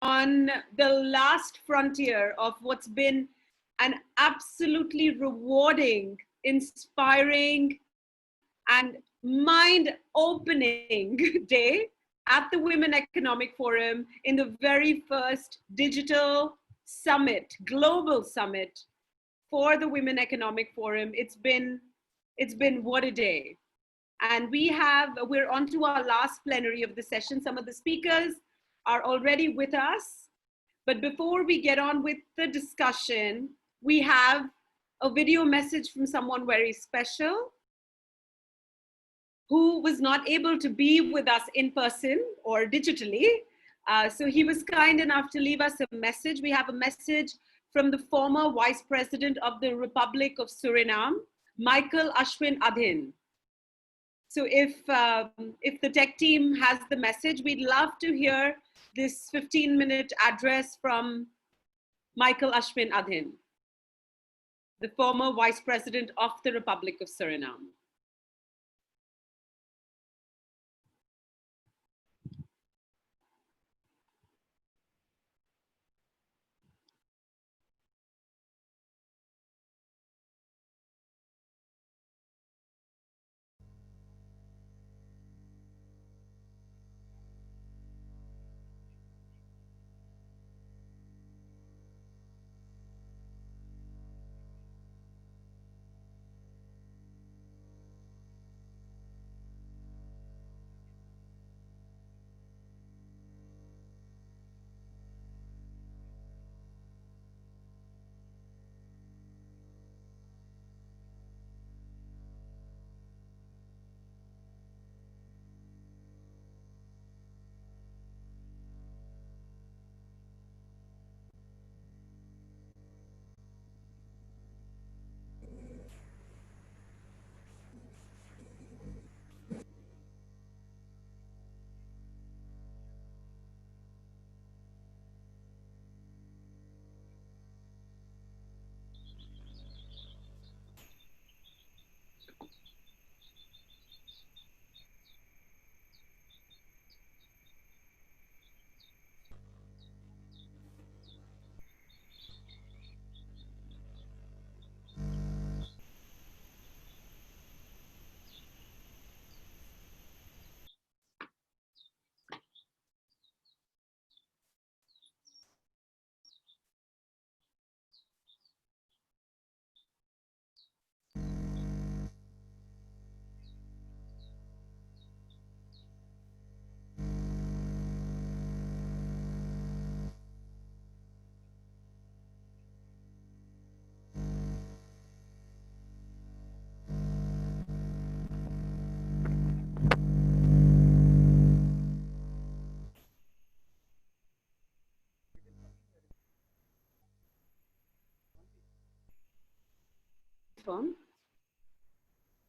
on the last frontier of what's been an absolutely rewarding, inspiring, and mind-opening day at the Women Economic Forum in the very first digital summit, global summit for the Women Economic Forum. It's been what a day. And we're on to our last plenary of the session. Some of the speakers are already with us. But before we get on with the discussion, we have a video message from someone very special who was not able to be with us in person or digitally. So he was kind enough to leave us a message. We have a message from the former Vice President of the Republic of Surinam, Michael Ashwin Adhin. So if the tech team has the message, we'd love to hear this 15-minute address from Michael Ashwin Adhin, the former Vice President of the Republic of Surinam.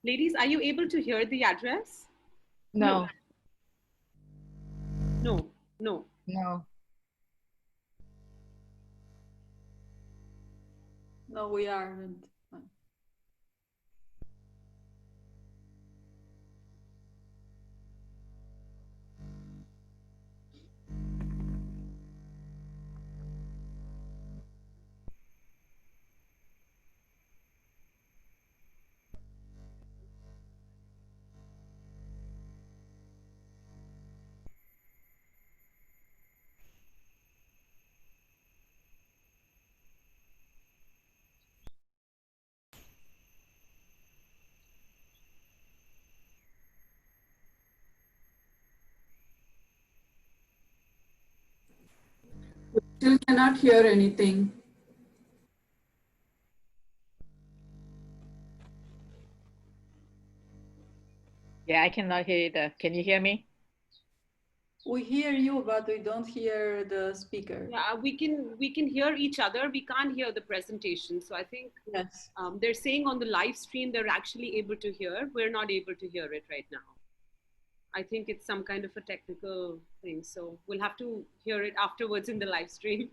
Ladies, are you able to hear the address? No. No. No. No. No, we aren't. We still cannot hear anything. Yeah, I cannot hear either. Can you hear me? We hear you, but we don't hear the speaker. Yeah, we can hear each other. We can't hear the presentation. So I think yes, they're saying on the live stream they're actually able to hear. We're not able to hear it right now. I think it's some kind of a technical thing. So we'll have to hear it afterwards in the live stream.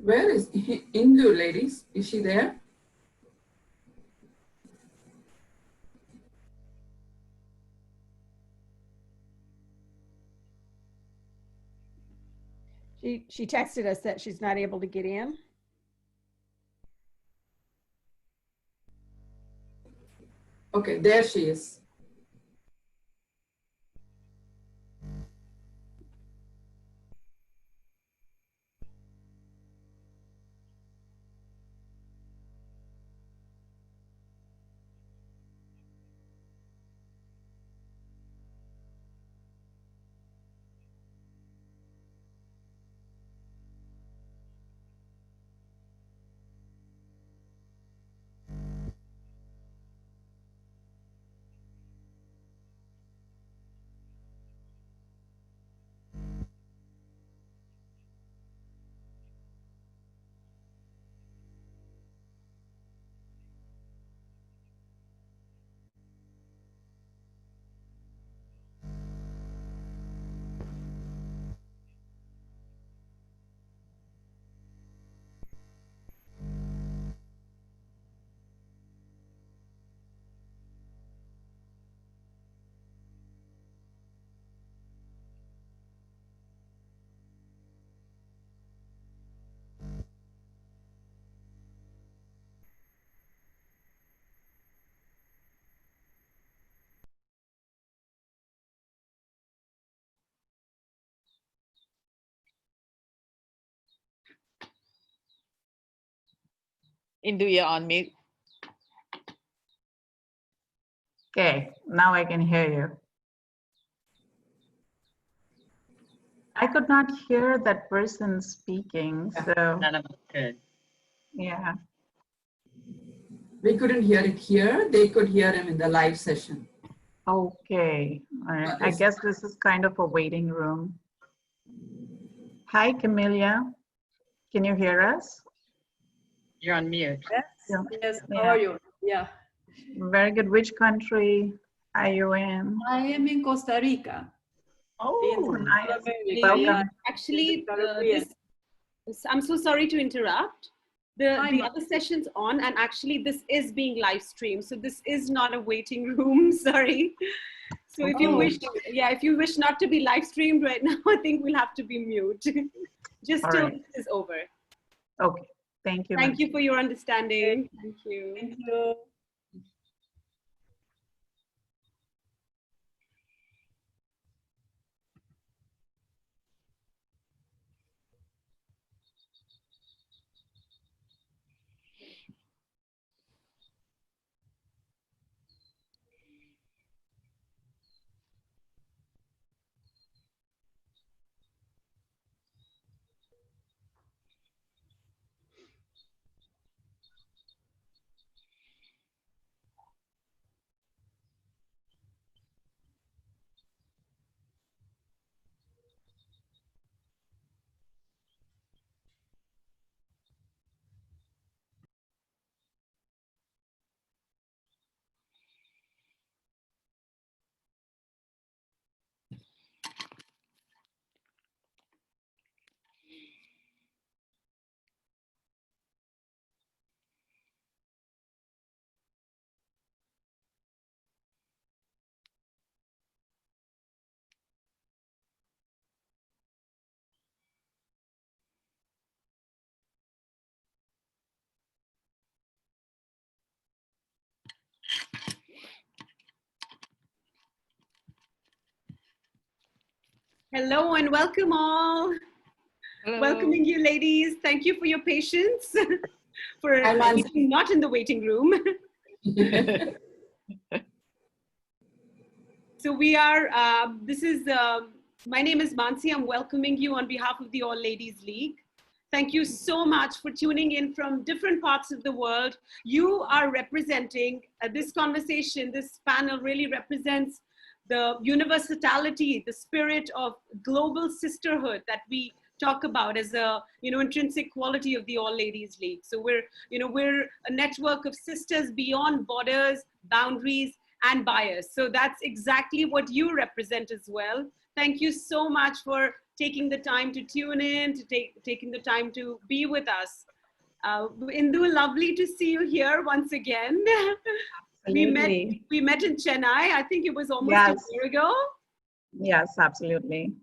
Where is Indu, ladies? Is she there? She texted us that she's not able to get in. Okay, there she is. Indu, you're on mute. Okay, now I can hear you. I could not hear that person speaking, so None of us could. yeah. We couldn't hear it here. They could hear him in the live session. Okay, all right. I guess this is kind of a waiting room. Hi, Camelia. Can you hear us? You're on mute. Yes, Yeah. yes. How Yeah. are you? Yeah. Very good. Which country are you in? I am in Costa Rica. Oh, in nice. South America. Welcome. Actually, Caribbean. I'm so sorry to interrupt. The Hi, other session's on, and actually this is being live streamed, so this is not a waiting room. Sorry. So if you Oh. wish, yeah, if you wish not to be live streamed right now, I think we'll have to be mute. Just All till right. this is over. Okay, thank you. Thank you for your understanding. Thank you. Thank you. Hello and welcome all. Hello. Welcoming you, ladies. Thank you for your patience, for Hi, Mansi. being not in the waiting room. So we are, my name is Mansi. I'm welcoming you on behalf of the All Ladies League. Thank you so much for tuning in from different parts of the world. You are representing this conversation, this panel really represents the universality, the spirit of global sisterhood that we talk about as a intrinsic quality of the All Ladies League. So we're a network of sisters beyond borders, boundaries, and bias. So that's exactly what you represent as well. Thank you so much for taking the time to tune in, to taking the time to be with us. Indu, lovely to see you here once again. We met in Chennai. I think it was almost a year ago. Yes, absolutely.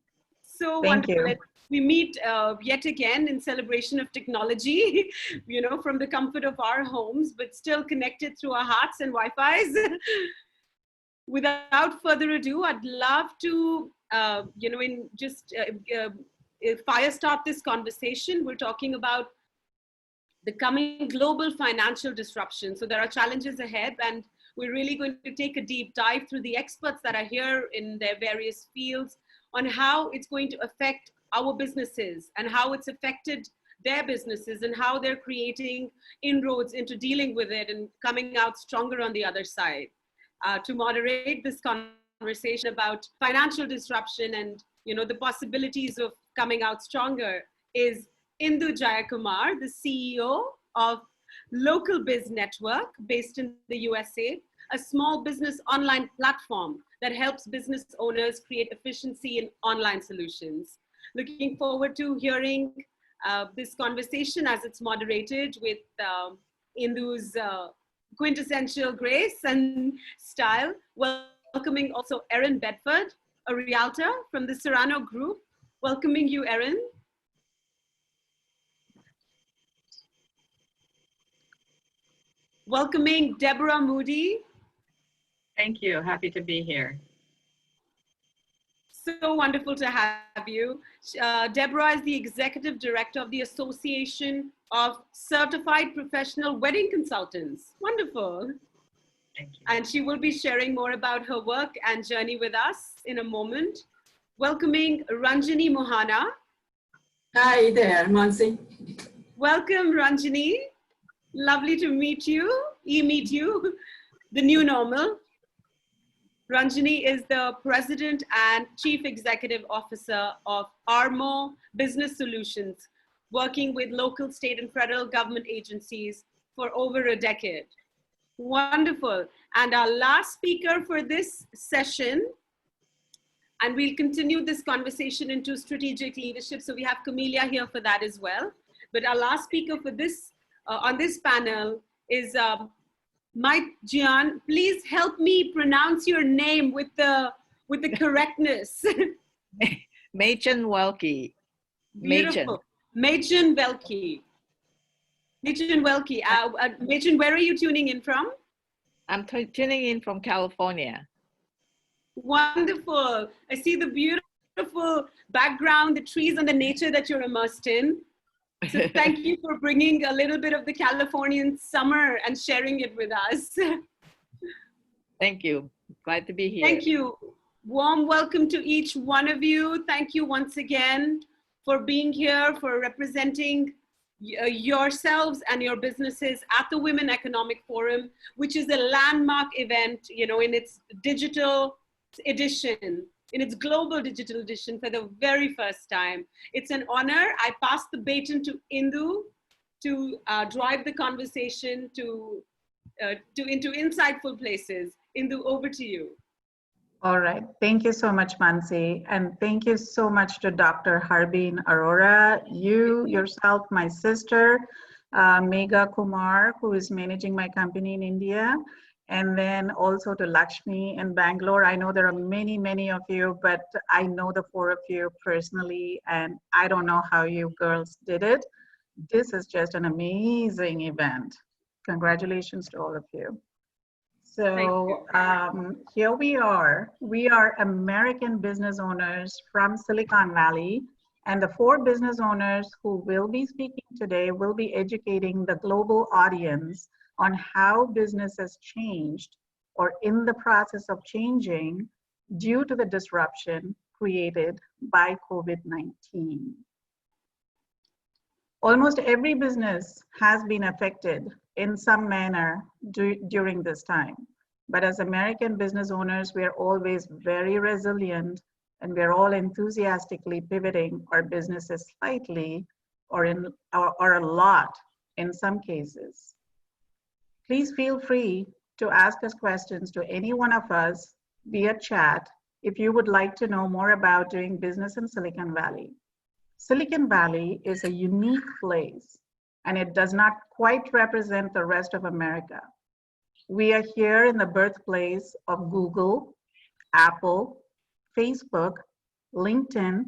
So Thank wonderful. you. We meet yet again in celebration of technology, you know, from the comfort of our homes, but still connected through our hearts and Wi-Fi's. Without further ado, I'd love to, you know, fire start this conversation. We're talking about the coming global financial disruption. So there are challenges ahead, and we're really going to take a deep dive through the experts that are here in their various fields on how it's going to affect our businesses and how it's affected their businesses and how they're creating inroads into dealing with it and coming out stronger on the other side. To moderate this conversation about financial disruption and, you know, the possibilities of coming out stronger is Indu Jayakumar, the CEO of Local Biz Network based in the USA, a small business online platform that helps business owners create efficiency in online solutions. Looking forward to hearing this conversation as it's moderated with Indu's quintessential grace and style. Welcoming also Erin Bedford, a realtor from the Serrano Group. Welcoming you, Erin. Welcoming Deborah Moody. Thank you. Happy to be here. So wonderful to have you. Deborah is the Executive Director of the Association of Certified Professional Wedding Consultants. Wonderful. Thank you. And she will be sharing more about her work and journey with us in a moment. Welcoming Ranjini Mohana. Hi there, Mansi. Welcome, Ranjini. Lovely to meet you, the new normal. Ranjini is the President and Chief Executive Officer of Armo Business Solutions, working with local, state, and federal government agencies for over a decade. Wonderful. And our last speaker for this session, and we'll continue this conversation into strategic leadership. So we have Camelia here for that as well. But our last speaker for this, on this panel is Mike Jian. Please help me pronounce your name with the correctness. Machen Welke. Beautiful. Machen Welke. Machen Welke. Machen, where are you tuning in from? I'm tuning in from California. Wonderful. I see the beautiful background, the trees and the nature that you're immersed in. So thank you for bringing a little bit of the Californian summer and sharing it with us. Thank you. Glad to be here. Thank you. Warm welcome to each one of you. Thank you once again for being here, for representing yourselves and your businesses at the Women Economic Forum, which is a landmark event, you know, in its digital edition, in its global digital edition for the very first time. It's an honor. I pass the baton to Indu to drive the conversation into insightful places. Indu, over to you. All right. Thank you so much, Mansi. And thank you so much to Dr. Harbin Arora, you yourself, my sister, Megha Kumar, who is managing my company in India. And then also to Lakshmi in Bangalore. I know there are many, many of you, but I know the four of you personally, and I don't know how you girls did it. This is just an amazing event. Congratulations to all of you. So here we are. We are American business owners from Silicon Valley, and the four business owners who will be speaking today will be educating the global audience on how business has changed or in the process of changing due to the disruption created by COVID-19. Almost every business has been affected in some manner during this time. But as American business owners, we are always very resilient, and we're all enthusiastically pivoting our businesses slightly or a lot in some cases. Please feel free to ask us questions to any one of us via chat if you would like to know more about doing business in Silicon Valley. Silicon Valley is a unique place, and it does not quite represent the rest of America. We are here in the birthplace of Google, Apple, Facebook, LinkedIn,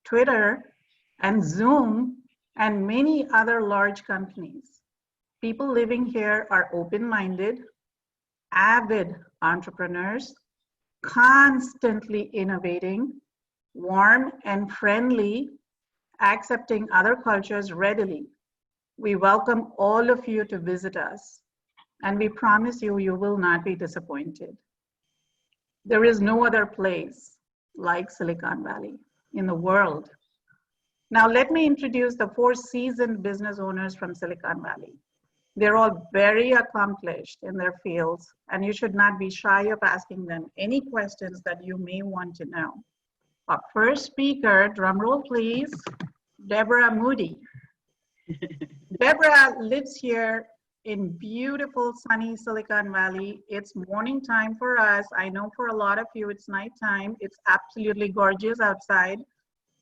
Twitter, and Zoom, and many other large companies. People living here are open-minded, avid entrepreneurs, constantly innovating, warm and friendly, accepting other cultures readily. We welcome all of you to visit us, and we promise you, you will not be disappointed. There is no other place like Silicon Valley in the world. Now, let me introduce the 4 seasoned business owners from Silicon Valley. They're all very accomplished in their fields, and you should not be shy of asking them any questions that you may want to know. Our first speaker, drum roll please, Deborah Moody. Deborah lives here in beautiful sunny Silicon Valley. It's morning time for us. I know for a lot of you it's nighttime. It's absolutely gorgeous outside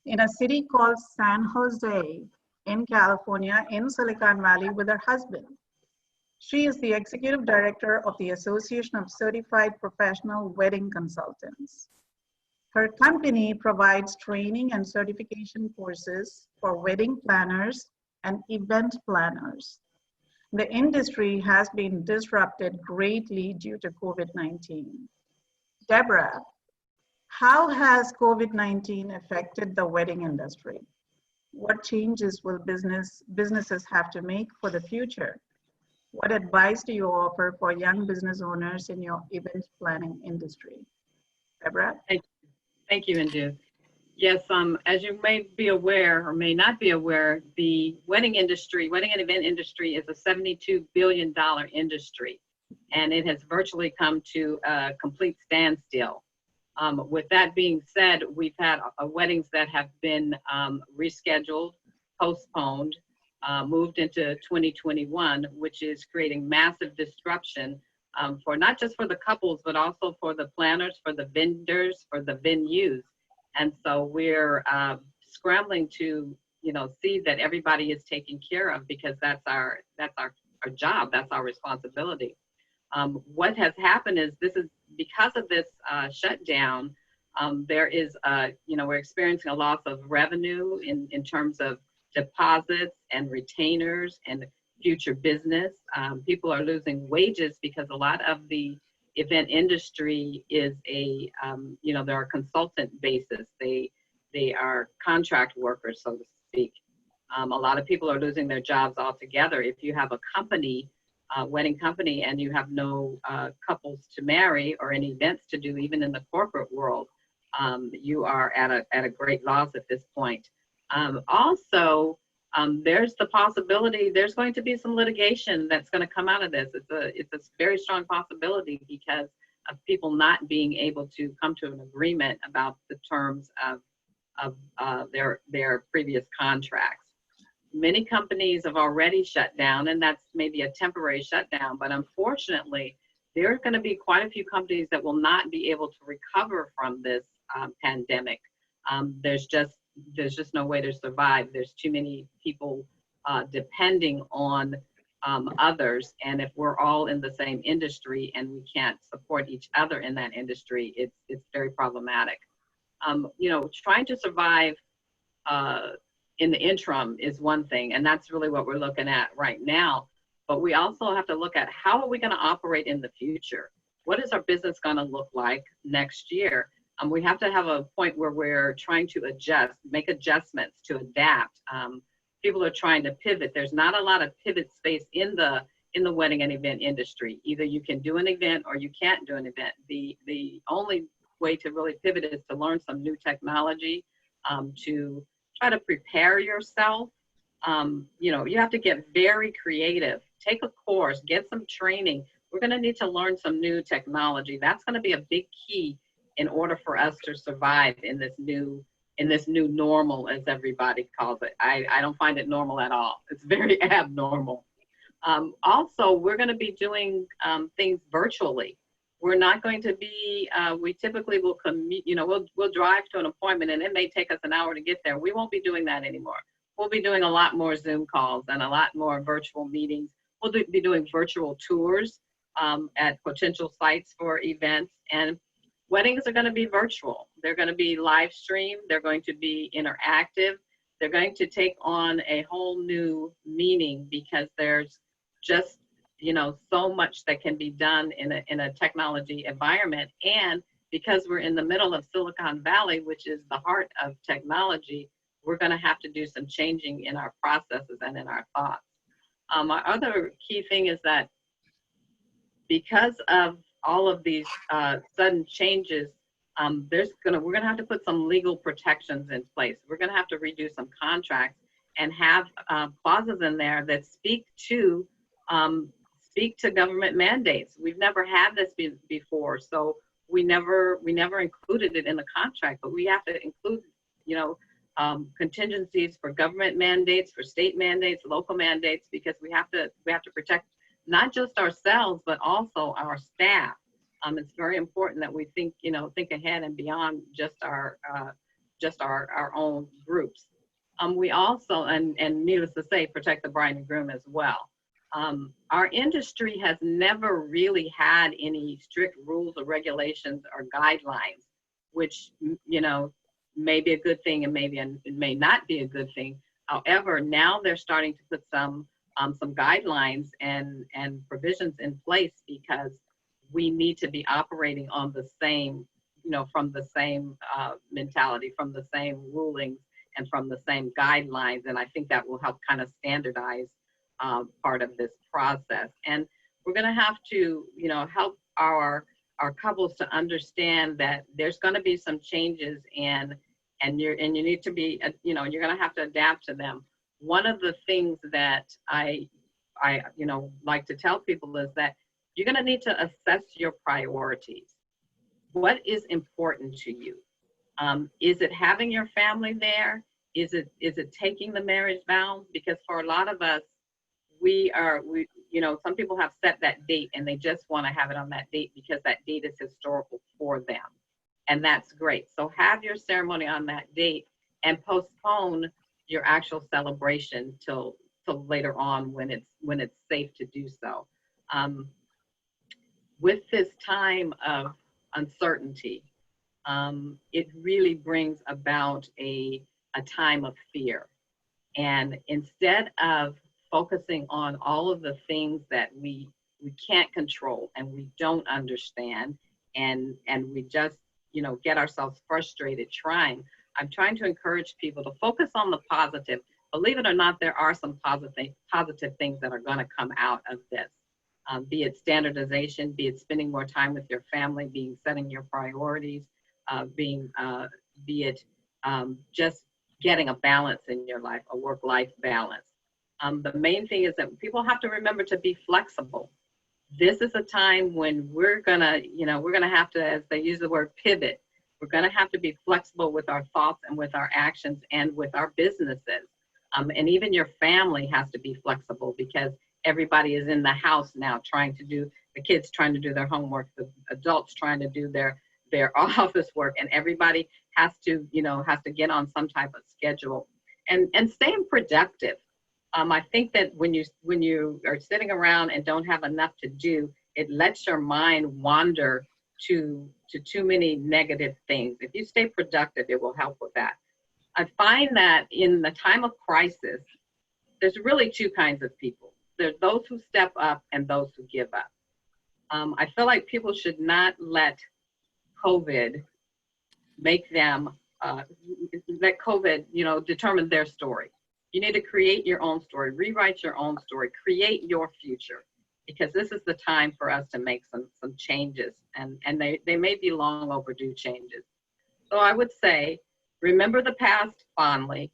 in a city called San Jose in California in Silicon Valley with her husband. She is the executive director of the Association of Certified Professional Wedding Consultants. Her company provides training and certification courses for wedding planners and event planners. The industry has been disrupted greatly due to COVID-19. Deborah, how has COVID-19 affected the wedding industry? What changes will businesses have to make for the future? What advice do you offer for young business owners in your event planning industry? Deborah? Thank you, Indu. Yes, as you may be aware or may not be aware, the wedding and event industry is a $72 billion industry, and it has virtually come to a complete standstill. With that being said, we've had weddings that have been rescheduled, postponed, moved into 2021, which is creating massive disruption for not just for the couples, but also for the planners, for the vendors, for the venues. And so we're scrambling to, see that everybody is taken care of, because that's our job, that's our responsibility. What has happened is because of this shutdown, there is, we're experiencing a loss of revenue in terms of deposits and retainers and future business. People are losing wages because a lot of the event industry is they're a consultant basis. They are contract workers, so to speak. A lot of people are losing their jobs altogether. If you have a company, wedding company, and you have no couples to marry or any events to do, even in the corporate world, you are at a great loss at this point. Also, there's the possibility there's going to be some litigation that's going to come out of this. It's a very strong possibility because of people not being able to come to an agreement about the terms of their previous contracts. Many companies have already shut down, and that's maybe a temporary shutdown, but unfortunately, there are going to be quite a few companies that will not be able to recover from this pandemic. There's just no way to survive. There's too many people depending on others, and if we're all in the same industry and we can't support each other in that industry, it's very problematic. Trying to survive in the interim is one thing, and that's really what we're looking at right now. But we also have to look at how are we going to operate in the future? What is our business going to look like next year? We have to have a point where we're trying to make adjustments to adapt. People are trying to pivot. There's not a lot of pivot space in the wedding and event industry. Either you can do an event or you can't do an event. The only way to really pivot is to learn some new technology, to try to prepare yourself. You have to get very creative. Take a course, get some training. We're going to need to learn some new technology. That's going to be a big key in order for us to survive in this new normal, as everybody calls it. I don't find it normal at all. It's very abnormal. Also, we're going to be doing things virtually. We're not going to be, we typically will commute, we'll drive to an appointment and it may take us an hour to get there. We won't be doing that anymore. We'll be doing a lot more Zoom calls and a lot more virtual meetings. We'll be doing virtual tours at potential sites for events, and weddings are going to be virtual. They're going to be live streamed. They're going to be interactive. They're going to take on a whole new meaning because there's just, so much that can be done in a technology environment. And because we're in the middle of Silicon Valley, which is the heart of technology, we're going to have to do some changing in our processes and in our thoughts. My other key thing is that because of all of these sudden changes, we're going to have to put some legal protections in place. We're going to have to redo some contracts and have clauses in there that speak to government mandates. We've never had this before, so we never included it in the contract. But we have to include, contingencies for government mandates, for state mandates, local mandates, because we have to protect not just ourselves but also our staff. It's very important that we think ahead and beyond just our own groups. We also, and needless to say, protect the bride and groom as well. Our industry has never really had any strict rules or regulations or guidelines, which, may be a good thing and it may not be a good thing. However, now they're starting to put some guidelines and provisions in place because we need to be operating on the same, from the same mentality, from the same rulings, and from the same guidelines. And I think that will help kind of standardize part of this process. And we're going to have to, help our couples to understand that there's going to be some changes, and you need to be, you're going to have to adapt to them. One of the things that I like to tell people is that you're going to need to assess your priorities. What is important to you? Is it having your family there? Is it taking the marriage vows? Because for a lot of us, some people have set that date and they just want to have it on that date because that date is historical for them. And that's great. So have your ceremony on that date and postpone your actual celebration till later on when it's safe to do so. With this time of uncertainty, it really brings about a time of fear. And instead of focusing on all of the things that we can't control and we don't understand, and we just get ourselves frustrated trying, I'm trying to encourage people to focus on the positive. Believe it or not, there are some positive things that are going to come out of this. Be it standardization, be it spending more time with your family, setting your priorities, be it just getting a balance in your life, a work-life balance. The main thing is that people have to remember to be flexible. This is a time when we're gonna have to, as they use the word, pivot. We're gonna have to be flexible with our thoughts and with our actions and with our businesses. And even your family has to be flexible because everybody is in the house now the kids trying to do their homework, the adults trying to do their office work, and everybody has to get on some type of schedule and staying productive. I think that when you are sitting around and don't have enough to do, it lets your mind wander to too many negative things. If you stay productive, it will help with that. I find that in the time of crisis, there's really two kinds of people. There's those who step up and those who give up. I feel like people should not let COVID make them, let COVID, determine their story. You need to create your own story, rewrite your own story, create your future, because this is the time for us to make some changes, and they may be long overdue changes. So I would say, remember the past fondly,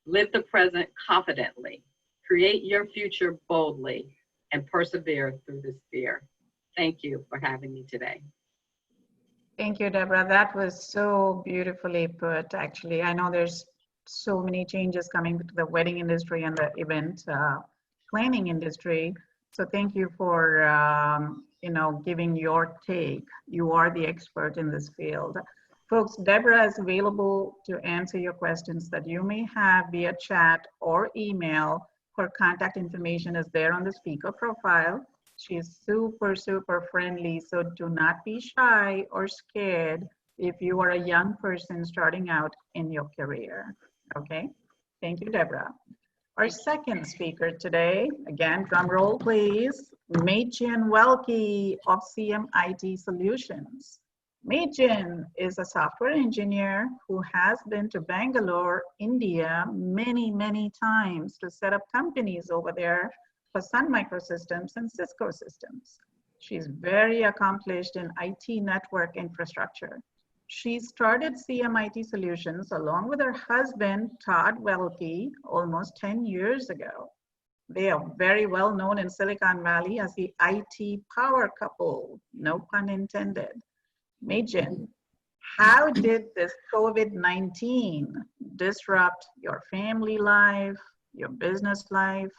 live the present confidently, create your future boldly, and persevere through this fear. Thank you for having me today. Thank you, Deborah. That was so beautifully put, actually. I know there's so many changes coming to the wedding industry and the event planning industry. So thank you for, giving your take. You are the expert in this field. Folks, Deborah is available to answer your questions that you may have via chat or email. Her contact information is there on the speaker profile. She is super, super friendly, so do not be shy or scared if you are a young person starting out in your career, okay? Thank you, Deborah. Our second speaker today, again, drum roll please, Machen Welke of CMIT Solutions. Machen is a software engineer who has been to Bangalore, India many, many times to set up companies over there for Sun Microsystems and Cisco systems. She's very accomplished in IT network infrastructure. She started CMIT Solutions along with her husband, Todd Welke, almost 10 years ago. They are very well known in Silicon Valley as the IT power couple, no pun intended. Machen, how did this COVID-19 disrupt your family life, your business life,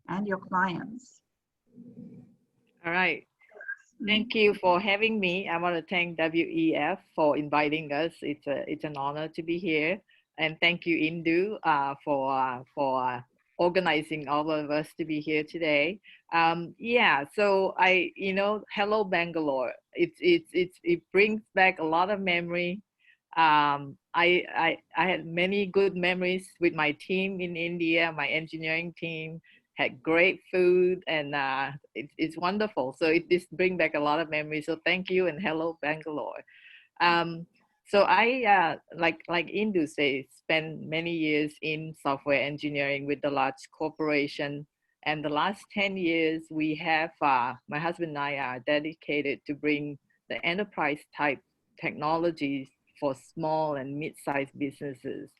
and your clients? All right. Thank you for having me. I want to thank WEF for inviting us. It's an honor to be here, and thank you, Indu, for organizing all of us to be here today. Yeah, so hello Bangalore. It brings back a lot of memory. I had many good memories with my team in India, my engineering team. Had great food, and it's wonderful. So it just brings back a lot of memories. So thank you, and hello Bangalore. So I, like Indu says, spent many years in software engineering with the large corporation. And the last 10 years, we have, my husband and I are dedicated to bring the enterprise type technologies for small and mid-sized businesses.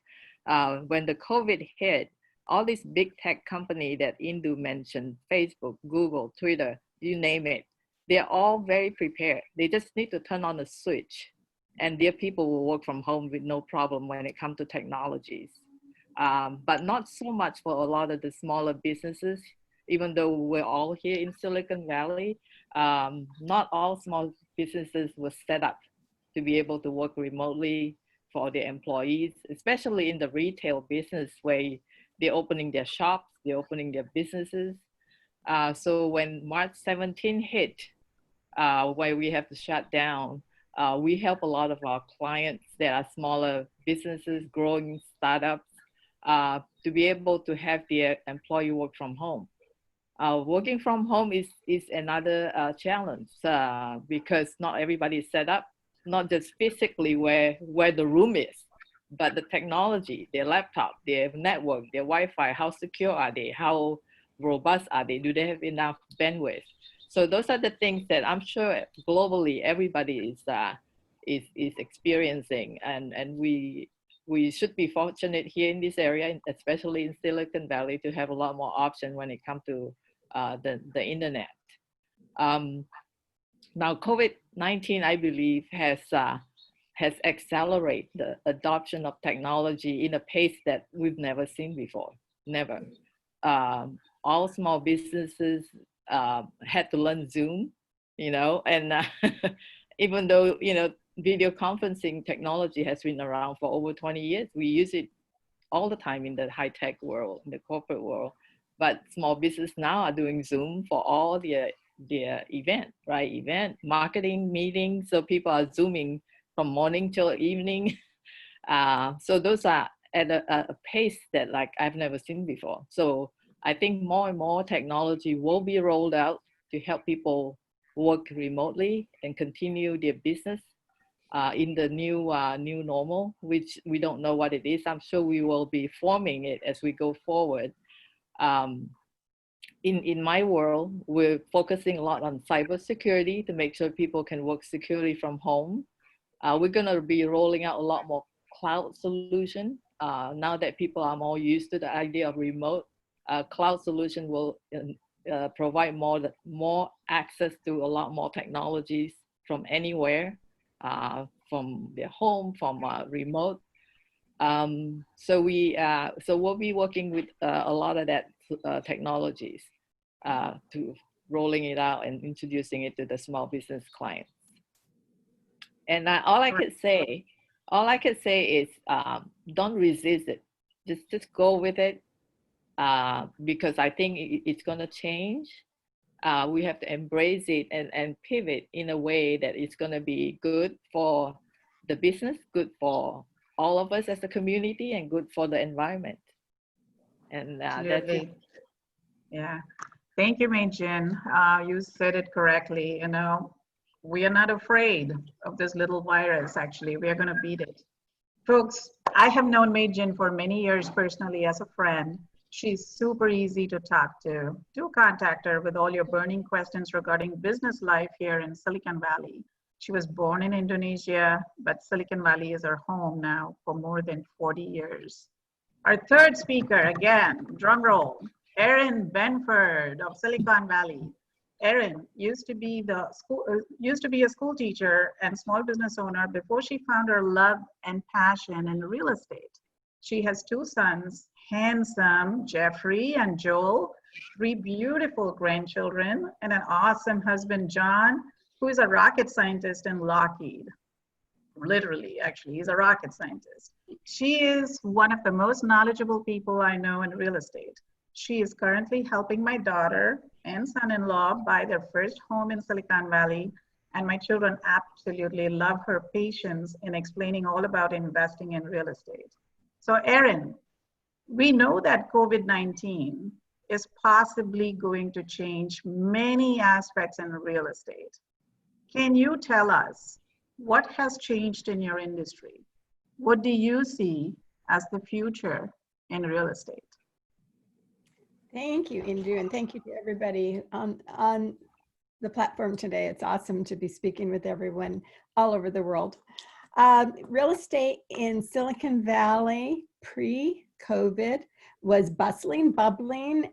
When the COVID hit, all these big tech companies that Indu mentioned, Facebook, Google, Twitter, you name it, they're all very prepared. They just need to turn on a switch and their people will work from home with no problem when it comes to technologies. But not so much for a lot of the smaller businesses, even though we're all here in Silicon Valley, not all small businesses were set up to be able to work remotely for their employees, especially in the retail business where they're opening their shops, they're opening their businesses. So when March 17 hit, where we have to shut down, we help a lot of our clients that are smaller businesses, growing startups, to be able to have their employee work from home. Working from home is another challenge because not everybody is set up, not just physically where the room is, but the technology, their laptop, their network, their Wi-Fi, how secure are they? How robust are they? Do they have enough bandwidth? So those are the things that I'm sure globally everybody is experiencing, and we should be fortunate here in this area, especially in Silicon Valley, to have a lot more options when it comes to the internet. Now COVID-19, I believe, has accelerated the adoption of technology in a pace that we've never seen before, never. All small businesses had to learn Zoom, and even though, video conferencing technology has been around for over 20 years, we use it all the time in the high-tech world, in the corporate world. But small business now are doing Zoom for all their event, right? Event, marketing, meetings, so people are Zooming from morning till evening. So those are at a pace that I've never seen before. So I think more and more technology will be rolled out to help people work remotely and continue their business in the new normal, which we don't know what it is. I'm sure we will be forming it as we go forward. In my world, we're focusing a lot on cybersecurity to make sure people can work securely from home. We're going to be rolling out a lot more cloud solution. Now that people are more used to the idea of remote, cloud solution will provide more access to a lot more technologies from anywhere, from their home, from remote. So we'll be working with a lot of that technologies. to rolling it out and introducing it to the small business clients. And all I could say is don't resist it. Just go with it, because I think it's going to change. We have to embrace it and pivot in a way that it's going to be good for the business, good for all of us as a community, and good for the environment. And that's it. Yeah. Thank you, Mei Jin. You said it correctly. You know, we are not afraid of this little virus, actually. We are going to beat it. Folks, I have known Mei Jin for many years personally as a friend. She's super easy to talk to. Do contact her with all your burning questions regarding business life here in Silicon Valley. She was born in Indonesia, but Silicon Valley is her home now for more than 40 years. Our third speaker, again, drum roll, Erin Benford of Silicon Valley. Erin used to be a school teacher and small business owner before she found her love and passion in real estate. She has two sons, handsome Jeffrey and Joel, 3 beautiful grandchildren, and an awesome husband, John, who is a rocket scientist in Lockheed. Literally, actually, he's a rocket scientist. She is one of the most knowledgeable people I know in real estate. She is currently helping my daughter and son-in-law buy their first home in Silicon Valley, and my children absolutely love her patience in explaining all about investing in real estate. So Erin, we know that COVID-19 is possibly going to change many aspects in real estate. Can you tell us what has changed in your industry? What do you see as the future in real estate? Thank you, Indu, and thank you to everybody on the platform today. It's awesome to be speaking with everyone all over the world. Real estate in Silicon Valley pre-COVID was bustling, bubbling.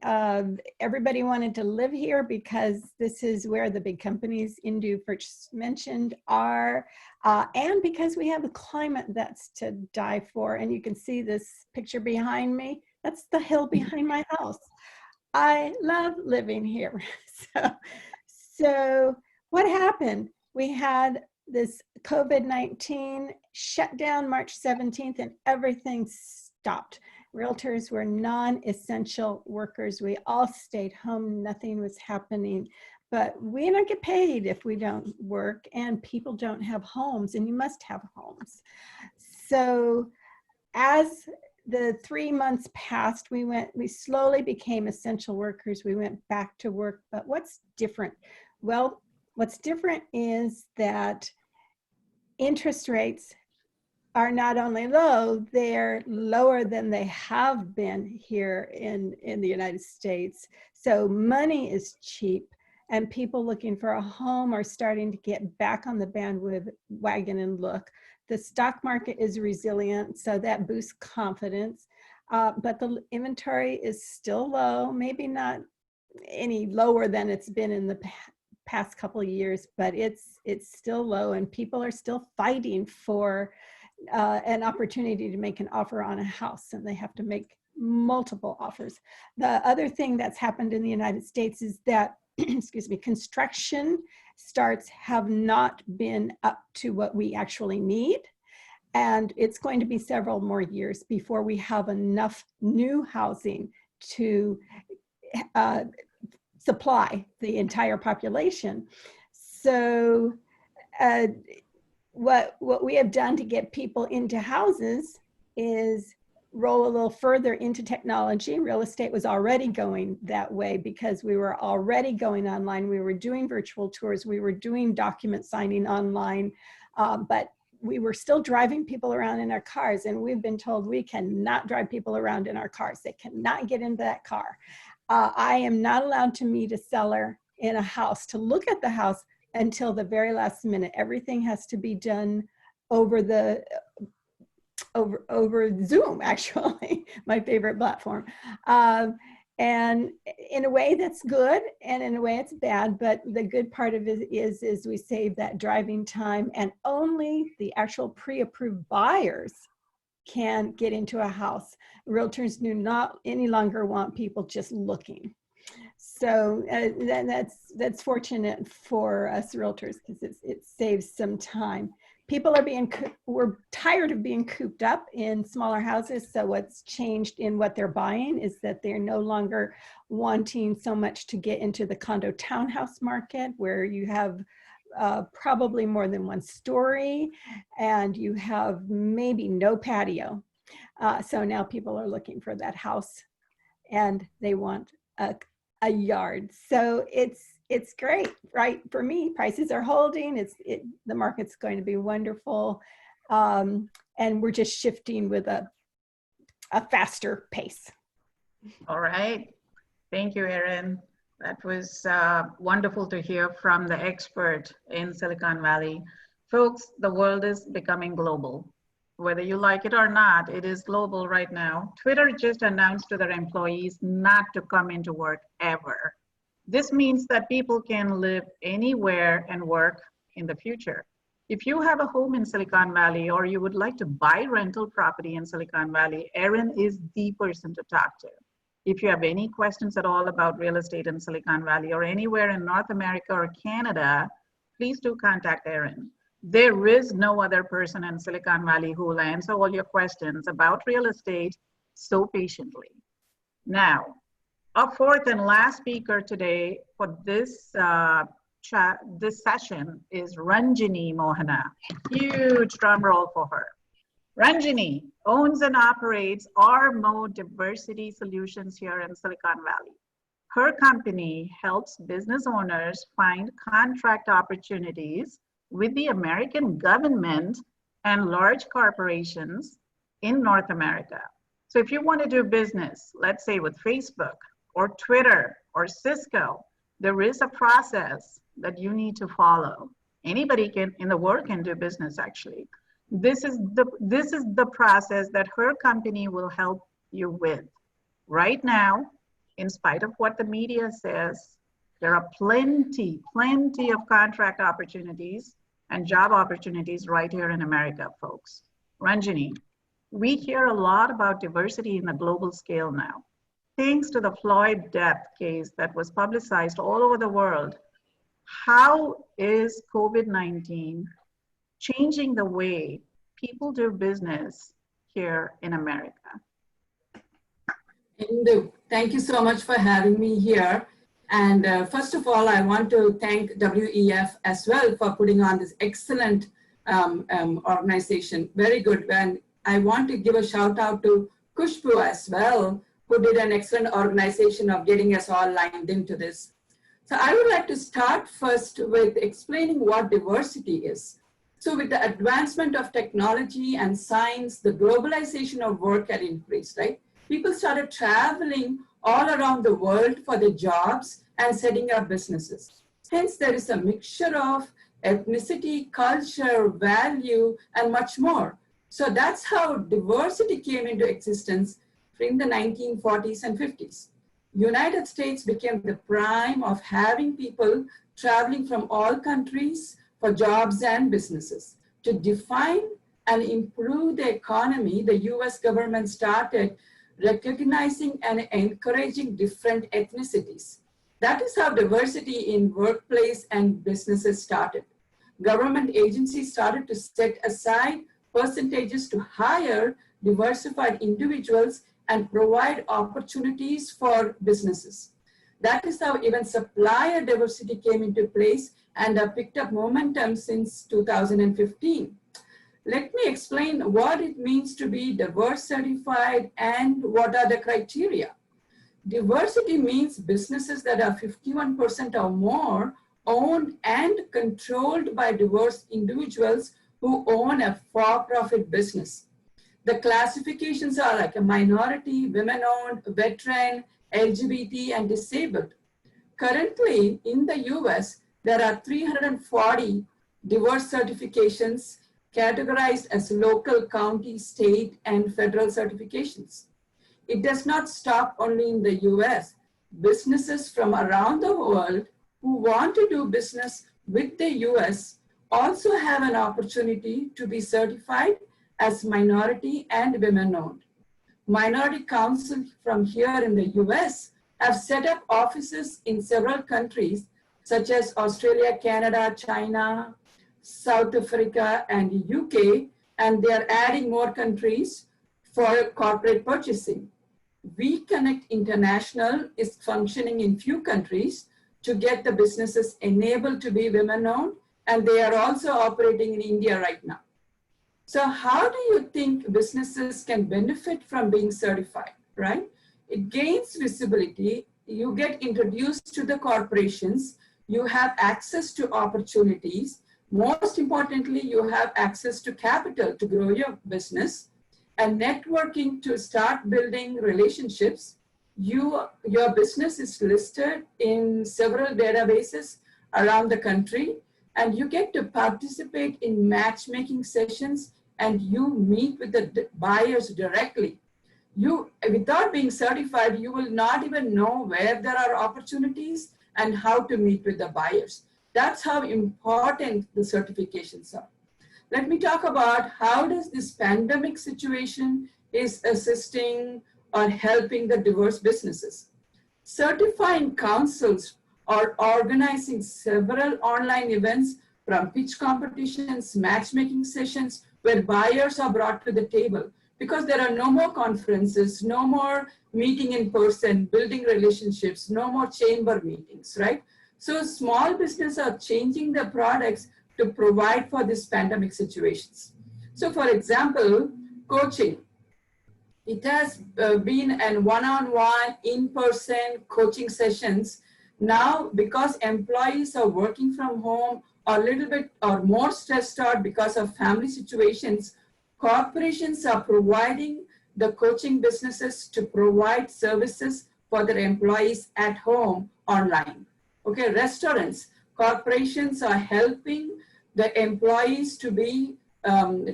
Everybody wanted to live here because this is where the big companies Indu first mentioned are, and because we have a climate that's to die for. And you can see this picture behind me. That's the hill behind my house. I love living here. So what happened? We had this COVID-19 shut down March 17th and everything stopped. Realtors were non-essential workers. We all stayed home, nothing was happening. But we don't get paid if we don't work, and people don't have homes, and you must have homes. So as the 3 months passed, we slowly became essential workers. We went back to work, but what's different? Well, what's different is that interest rates are not only low, they're lower than they have been here in the United States. So money is cheap, and people looking for a home are starting to get back on the bandwagon and look. The stock market is resilient, so that boosts confidence, but the inventory is still low, maybe not any lower than it's been in the past couple of years, but it's still low, and people are still fighting for an opportunity to make an offer on a house, and they have to make multiple offers. The other thing that's happened in the United States is that, excuse me, construction starts have not been up to what we actually need. And it's going to be several more years before we have enough new housing to supply the entire population. So what we have done to get people into houses is roll a little further into technology. Real estate was already going that way because we were already going online. We were doing virtual tours. We were doing document signing online, but we were still driving people around in our cars, and we've been told we cannot drive people around in our cars. They cannot get into that car. I am not allowed to meet a seller in a house to look at the house until the very last minute. Everything has to be done over Zoom, actually, my favorite platform. And in a way that's good, and in a way it's bad, but the good part of it is we save that driving time, and only the actual pre-approved buyers can get into a house. Realtors do not any longer want people just looking. So that's fortunate for us realtors because it saves some time. People are we're tired of being cooped up in smaller houses. So what's changed in what they're buying is that they're no longer wanting so much to get into the condo townhouse market where you have probably more than one story and you have maybe no patio. So now people are looking for that house and they want a yard. So it's great, right? For me, prices are holding. The market's going to be wonderful. And we're just shifting with a faster pace. All right. Thank you, Erin. That was wonderful to hear from the expert in Silicon Valley. Folks, the world is becoming global. Whether you like it or not, it is global right now. Twitter just announced to their employees not to come into work ever. This means that people can live anywhere and work in the future. If you have a home in Silicon Valley or you would like to buy rental property in Silicon Valley, Erin is the person to talk to. If you have any questions at all about real estate in Silicon Valley or anywhere in North America or Canada, please do contact Erin. There is no other person in Silicon Valley who will answer all your questions about real estate so patiently. Now, our fourth and last speaker today for this session is Ranjini Mohana. Huge drum roll for her. Ranjini owns and operates RMO Diversity Solutions here in Silicon Valley. Her company helps business owners find contract opportunities with the American government and large corporations in North America. So if you want to do business, let's say with Facebook or Twitter or Cisco, there is a process that you need to follow. Anybody in the world can do business actually. This is the process that her company will help you with. Right now, in spite of what the media says, there are plenty of contract opportunities and job opportunities right here in America, folks. Ranjini, we hear a lot about diversity in the global scale now. Thanks to the Floyd death case that was publicized all over the world, how is COVID-19 changing the way people do business here in America? Indu, thank you so much for having me here. And first of all, I want to thank WEF as well for putting on this excellent organization. Very good. And I want to give a shout out to Kushbu as well, who did an excellent organization of getting us all lined into this. So I would like to start first with explaining what diversity is. So with the advancement of technology and science, the globalization of work had increased, right? People started traveling all around the world for their jobs and setting up businesses. Hence, there is a mixture of ethnicity, culture, value, and much more. So that's how diversity came into existence in the 1940s and 50s. United States became the prime of having people traveling from all countries for jobs and businesses. To define and improve the economy, the US government started recognizing and encouraging different ethnicities. That is how diversity in workplace and businesses started. Government agencies started to set aside percentages to hire diversified individuals and provide opportunities for businesses. That is how even supplier diversity came into place and picked up momentum since 2015. Let me explain what it means to be diverse certified and what are the criteria. Diversity means businesses that are 51% or more owned and controlled by diverse individuals who own a for-profit business. The classifications are like a minority, women-owned, veteran, LGBT, and disabled. Currently, in the US, there are 340 diverse certifications categorized as local, county, state, and federal certifications. It does not stop only in the US. Businesses from around the world who want to do business with the US also have an opportunity to be certified as minority and women-owned. Minority Council from here in the US have set up offices in several countries, such as Australia, Canada, China, South Africa, and UK, and they are adding more countries for corporate purchasing. We Connect International is functioning in few countries to get the businesses enabled to be women-owned, and they are also operating in India right now. So how do you think businesses can benefit from being certified, right? It gains visibility, you get introduced to the corporations, you have access to opportunities, most importantly, you have access to capital to grow your business, and networking to start building relationships. Your business is listed in several databases around the country, and you get to participate in matchmaking sessions, and you meet with the buyers directly. You, without being certified, you will not even know where there are opportunities and how to meet with the buyers. That's how important the certifications are. Let me talk about how does this pandemic situation is assisting or helping the diverse businesses. Certifying councils are organizing several online events, from pitch competitions, matchmaking sessions, where buyers are brought to the table, because there are no more conferences, no more meeting in person, building relationships, no more chamber meetings, right? So small businesses are changing their products to provide for these pandemic situations. So for example, coaching. It has been an one-on-one, in-person coaching sessions. Now, because employees are working from home a little bit or more stressed out because of family situations, corporations are providing the coaching businesses to provide services for their employees at home online. Okay, restaurants, corporations are helping the employees to be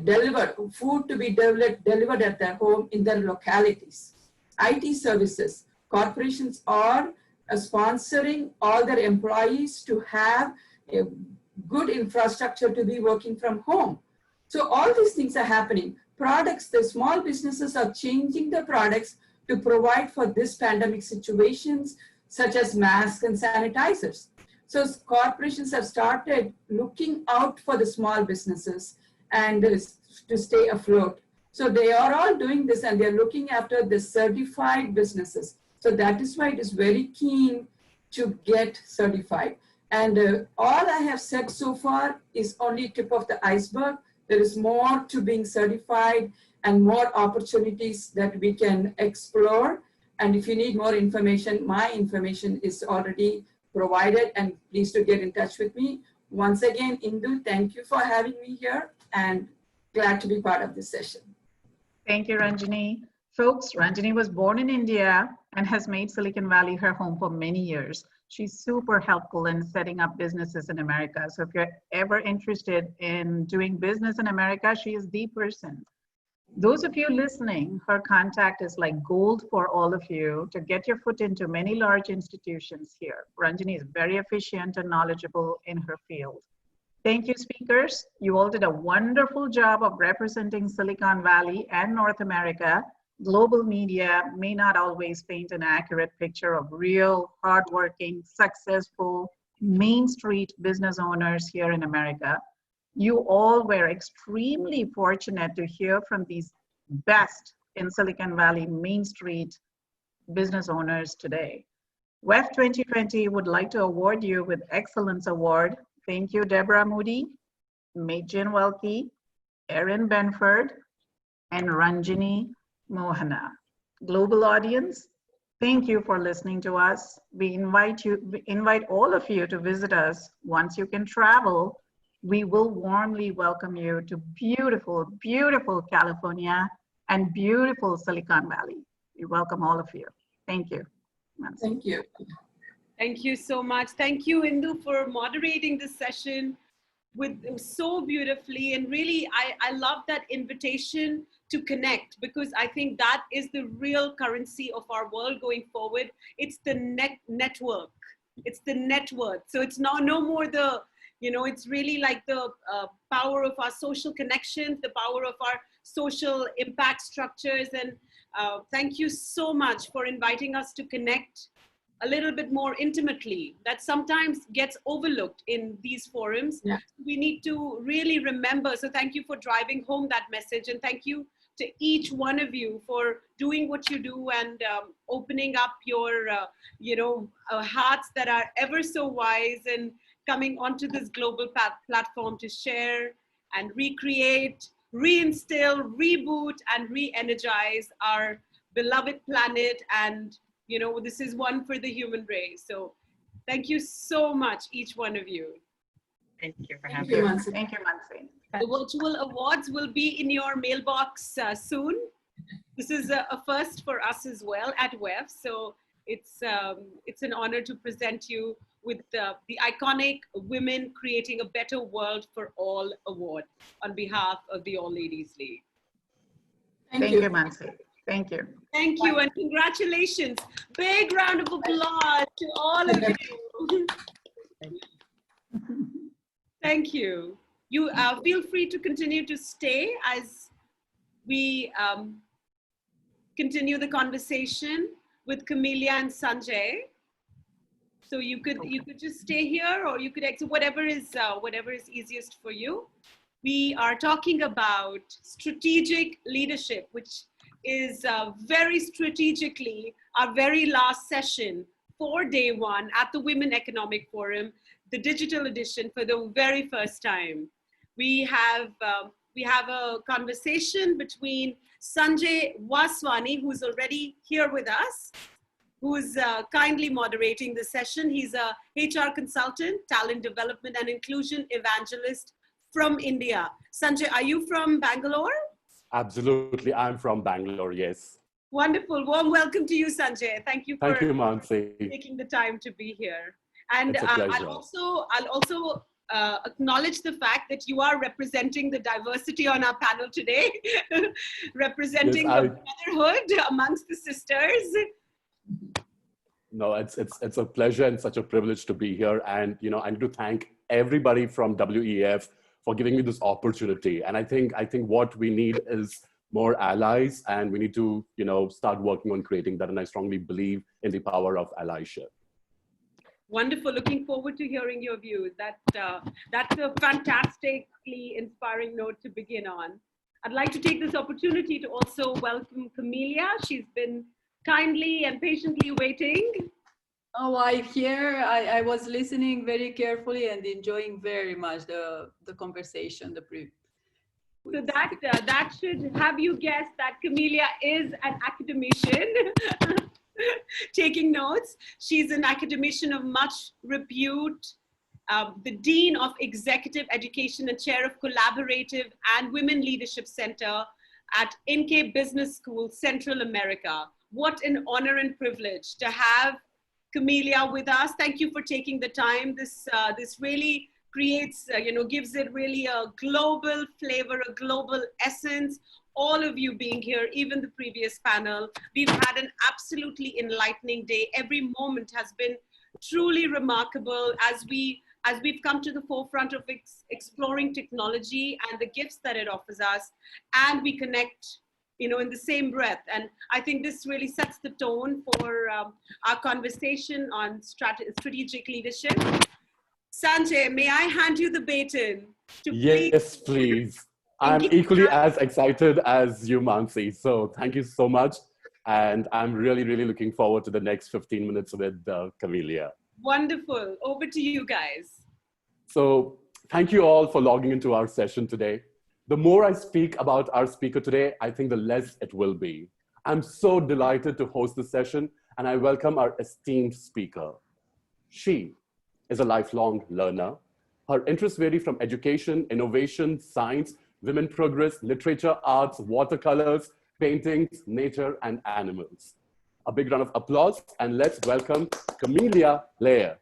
delivered, food to be delivered at their home in their localities. IT services, corporations are sponsoring all their employees to have a good infrastructure to be working from home. So all these things are happening. Products, the small businesses are changing their products to provide for this pandemic situations, such as masks and sanitizers. So corporations have started looking out for the small businesses and to stay afloat. So they are all doing this, and they're looking after the certified businesses. So that is why it is very keen to get certified. And all I have said so far is only tip of the iceberg. There is more to being certified and more opportunities that we can explore. And if you need more information, my information is already provided, and please do get in touch with me. Once again, Indu, thank you for having me here, and glad to be part of this session. Thank you, Ranjini. Folks, Ranjini was born in India and has made Silicon Valley her home for many years. She's super helpful in setting up businesses in America. So if you're ever interested in doing business in America, she is the person. Those of you listening, her contact is like gold for all of you to get your foot into many large institutions here. Ranjini is very efficient and knowledgeable in her field. Thank you, speakers. You all did a wonderful job of representing Silicon Valley and North America. Global media may not always paint an accurate picture of real, hardworking, successful, Main Street business owners here in America. You all were extremely fortunate to hear from these best in Silicon Valley Main Street business owners today. WEF 2020 would like to award you with Excellence Award. Thank you, Deborah Moody, Majin Welke, Erin Benford, and Ranjini Mohana. Global audience, thank you for listening to us. We invite all of you to visit us. Once you can travel, we will warmly welcome you to beautiful, beautiful California and beautiful Silicon Valley. We welcome all of you. Thank you. Thank you. Thank you so much. Thank you, Indu, for moderating this session so beautifully. And really, I love that invitation to connect, because I think that is the real currency of our world going forward. It's the network. It's the net worth. So it's no more the, it's really like the power of our social connections, the power of our social impact structures. And thank you so much for inviting us to connect a little bit more intimately that sometimes gets overlooked in these forums. Yeah. We need to really remember. So thank you for driving home that message, and thank you to each one of you for doing what you do and opening up your hearts that are ever so wise and coming onto this global platform to share and recreate, reinstill, reboot, and re-energize our beloved planet. And this is one for the human race. So thank you so much, each one of you. Thank you for Thank having you, me. Mansi. Thank you, Mansi. The virtual awards will be in your mailbox soon. This is a first for us as well at WEF. So it's an honor to present you with the iconic Women Creating a Better World for All award on behalf of the All Ladies League. Thank you, Mansi. Thank you. Thank you and congratulations. Big round of applause to all of you. Thank you. You feel free to continue to stay as we continue the conversation with Camelia and Sanjay. So you could just stay here, or you could exit, whatever is easiest for you. We are talking about strategic leadership, which is very strategically our very last session for day one at the Women Economic Forum, the digital edition for the very first time. We have a conversation between Sanjay Waswani, who's already here with us, who's kindly moderating the session. He's a HR consultant, talent development and inclusion evangelist from India. Sanjay, are you from Bangalore? Absolutely, I'm from Bangalore, yes. Wonderful, warm welcome to you, Sanjay. Thank you for Mansi. taking the time to be here. And It's a pleasure. I'll also acknowledge the fact that you are representing the diversity on our panel today, representing the brotherhood amongst the sisters. No, it's a pleasure and such a privilege to be here. And I need to thank everybody from WEF for giving me this opportunity. And I think what we need is more allies, and we need to start working on creating that. And I strongly believe in the power of allyship. Wonderful. Looking forward to hearing your views. That's a fantastically inspiring note to begin on. I'd like to take this opportunity to also welcome Camelia. She's been kindly and patiently waiting. Oh, I was listening very carefully and enjoying very much the conversation. So that should have you guess that Camelia is an academician. Taking notes. She's an academician of much repute, the Dean of Executive Education and Chair of Collaborative and Women Leadership Center at NK Business School, Central America. What an honor and privilege to have Camelia with us. Thank you for taking the time. This really creates, gives it really a global flavor, a global essence. All of you being here, even the previous panel, we've had an absolutely enlightening day. Every moment has been truly remarkable as we've come to the forefront of exploring technology and the gifts that it offers us, and we connect, in the same breath. And I think this really sets the tone for our conversation on strategic leadership. Sanjay, may I hand you the baton? Yes, please. I'm equally as excited as you, Mansi. So thank you so much. And I'm really, really looking forward to the next 15 minutes with Camelia. Wonderful. Over to you guys. So thank you all for logging into our session today. The more I speak about our speaker today, I think the less it will be. I'm so delighted to host this session, and I welcome our esteemed speaker. She is a lifelong learner. Her interests vary from education, innovation, science, women progress, literature, arts, watercolors, paintings, nature, and animals. A big round of applause, and let's welcome Camelia Lair,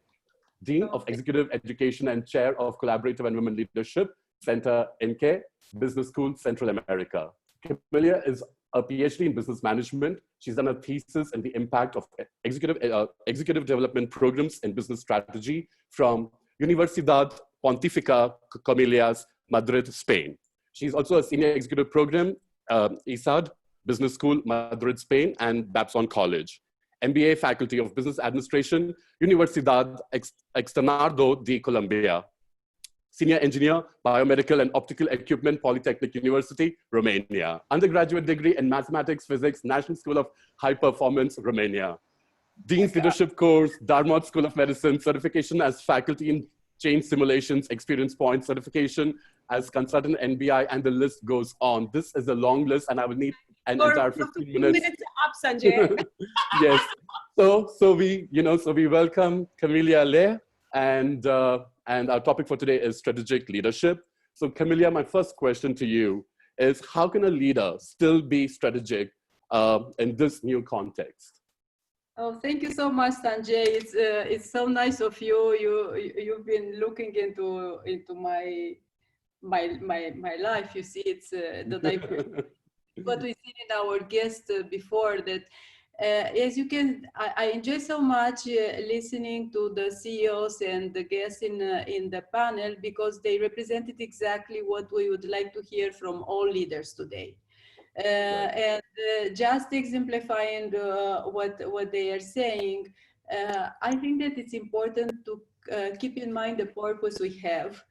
Dean of Executive Education and Chair of Collaborative and Women Leadership Center, NK Business School, Central America. Camelia is a PhD in business management. She's done a thesis in the impact of executive development programs in business strategy from Universidad Pontificia Comillas, Madrid, Spain. She's also a senior executive program, ISAD, Business School, Madrid, Spain, and Babson College. MBA Faculty of Business Administration, Universidad Externado de Colombia. Senior Engineer, Biomedical and Optical Equipment, Polytechnic University, Romania. Undergraduate degree in Mathematics, Physics, National School of High Performance, Romania. Dean's Leadership Course, Dartmouth School of Medicine, certification as faculty in change simulations, experience point certification as consultant NBI, and the list goes on. This is a long list, and I will need an entire 15 minutes. Up, Sanjay. Yes. So we welcome Camelia Le, and our topic for today is strategic leadership. So Camelia, my first question to you is, how can a leader still be strategic in this new context? Oh, thank you so much, Sanjay. It's so nice of you. You've been looking into my life. You see, it's the diversity. What we see in our guest before that. As you can, I enjoy so much listening to the CEOs and the guests in the panel, because they represented exactly what we would like to hear from all leaders today. And just exemplifying what they are saying, I think that it's important to keep in mind the purpose we have,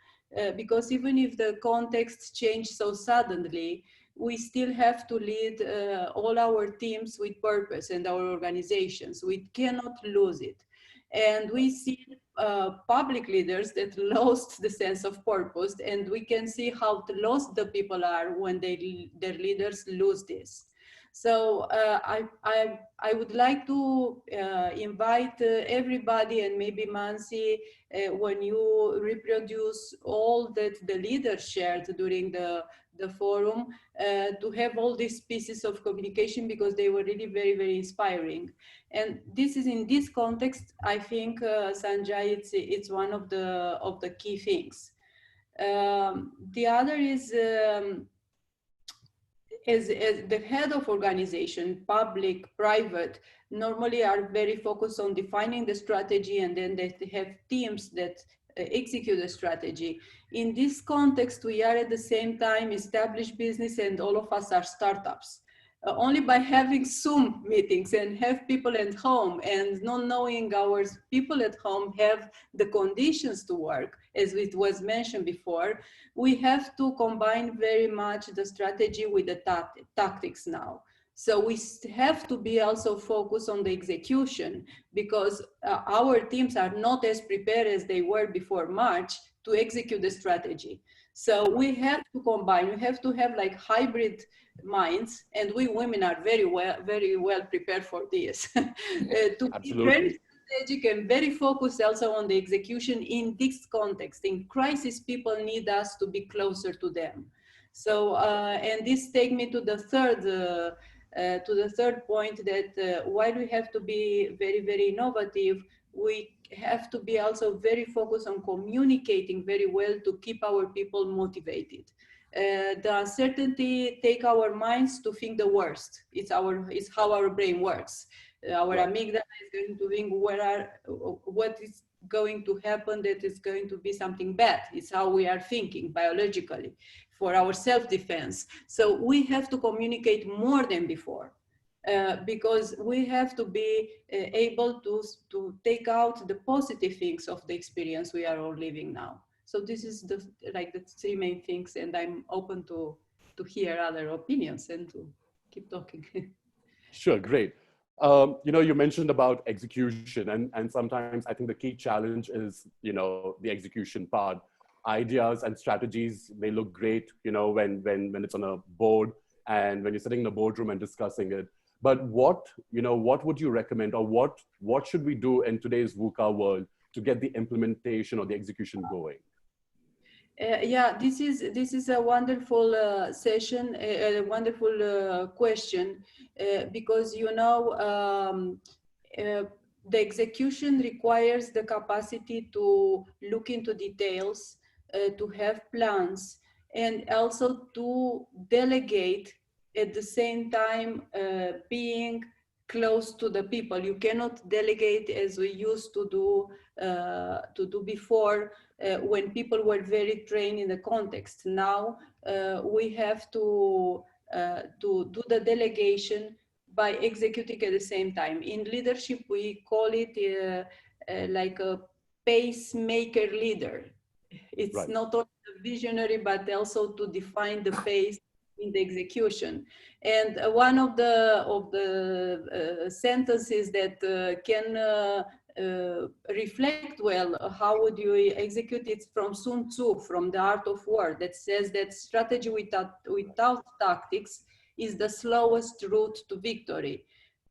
because even if the context changes so suddenly, we still have to lead all our teams with purpose and our organizations. We cannot lose it. And we see public leaders that lost the sense of purpose, and we can see how lost the people are when their leaders lose this. So I would like to invite everybody, and maybe Mansi, when you reproduce all that the leaders shared during the forum, to have all these pieces of communication, because they were really very, very inspiring. And this is in this context, I think, Sanjay, it's one of the key things. The other is, as the head of organization, public, private, normally are very focused on defining the strategy, and then they have teams that execute the strategy. In this context, we are at the same time established business, and all of us are startups. Only by having Zoom meetings and have people at home, and not knowing our people at home have the conditions to work, as it was mentioned before, we have to combine very much the strategy with the tactics now. So we have to be also focused on the execution, because our teams are not as prepared as they were before March to execute the strategy. So we have to combine, we have to have like hybrid minds, and we women are very well prepared for this. To be very strategic and very focused also on the execution in this context. In crisis, people need us to be closer to them. So, and this takes me to the third point, that while we have to be very, very innovative, we have to be also very focused on communicating very well to keep our people motivated. The uncertainty take our minds to think the worst. It's how our brain works. Our amygdala is going to think what is going to happen, that is going to be something bad. It's how we are thinking biologically for our self-defense. So we have to communicate more than before. Because we have to be able to take out the positive things of the experience we are all living now. So this is the three main things, and I'm open to hear other opinions and to keep talking. Sure, great. You mentioned about execution, and sometimes I think the key challenge is, the execution part. Ideas and strategies may look great, when it's on a board and when you're sitting in a boardroom and discussing it. But what would you recommend, or what should we do in today's VUCA world to get the implementation or the execution going? Yeah, this is a wonderful session, a wonderful question, because the execution requires the capacity to look into details, to have plans, and also to delegate at the same time, being close to the people. You cannot delegate as we used to do before, when people were very trained in the context. Now we have to do the delegation by executing at the same time. In leadership, we call it like a pacemaker leader. It's Right. not only a visionary, but also to define the pace in the execution. And one of the sentences that can reflect well how would you execute it from Sun Tzu, from the Art of War, that says that strategy without tactics is the slowest route to victory.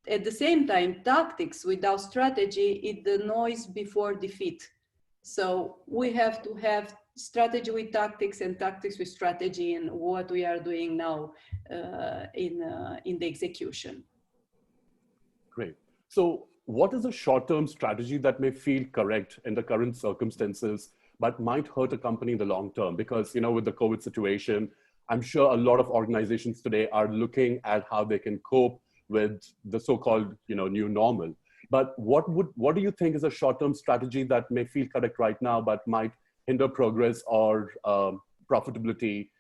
At the same time, tactics without strategy is the noise before defeat. So we have to have strategy with tactics and tactics with strategy, and what we are doing now in the execution. Great. So what is a short-term strategy that may feel correct in the current circumstances, but might hurt a company in the long term? Because, you know, with the COVID situation, I'm sure a lot of organizations today are looking at how they can cope with the so-called, you know, new normal. But what do you think is a short-term strategy that may feel correct right now, but might hinder progress or profitability